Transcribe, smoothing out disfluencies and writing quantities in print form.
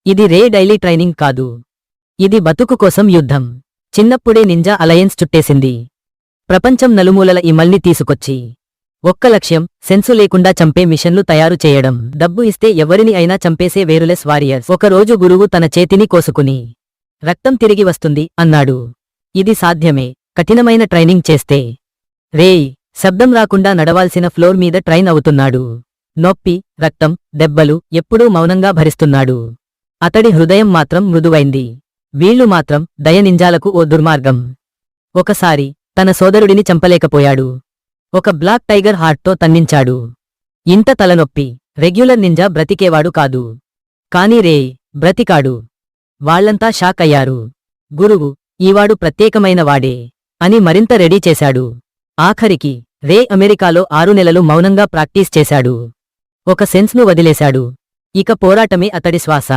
ఇది రే daily training కాదు. ఇది బతుకు కోసం యుద్ధం. చిన్నప్పుడే నింజా అలయన్స్ చుట్టేసింది. ప్రపంచం నలుమూలల ఇమల్ని తీసుకొచ్చి ఒక్క లక్ష్యం, సెన్సు లేకుండా చంపే మిషన్లు తయారు చేయడం. డబ్బు ఇస్తే ఎవరిని అయినా చంపేసే వేరులెస్ వారియర్స్. ఒకరోజు గురువు తన చేతిని కోసుకుని రక్తం తిరిగి వస్తుంది అన్నాడు. ఇది సాధ్యమే, కఠినమైన ట్రైనింగ్ చేస్తే. రేయ్ శబ్దం రాకుండా నడవాల్సిన ఫ్లోర్ మీద ట్రైన్ అవుతున్నాడు. నొప్పి, రక్తం, దెబ్బలు ఎప్పుడూ మౌనంగా భరిస్తున్నాడు. అతడి హృదయం మాత్రం మృదువైంది. వీళ్లు మాత్రం దయ నింజాలకు ఓ దుర్మార్గం. ఒకసారి తన సోదరుడిని చంపలేకపోయాడు. ఒక బ్లాక్ టైగర్ హార్ట్తో తన్నించాడు. ఇంత తలనొప్పి. రెగ్యులర్ నింజా బ్రతికేవాడు కాదు. కాని రే బ్రతికాడు. వాళ్లంతా షాక్ అయ్యారు. గురువు, ఈవాడు ప్రత్యేకమైన వాడే అని మరింత రెడీ చేశాడు. ఆఖరికి రే అమెరికాలో 6 నెలలు మౌనంగా ప్రాక్టీస్ చేశాడు. ఒక సెన్స్ను వదిలేశాడు. ఇక పోరాటమే అతడి శ్వాస.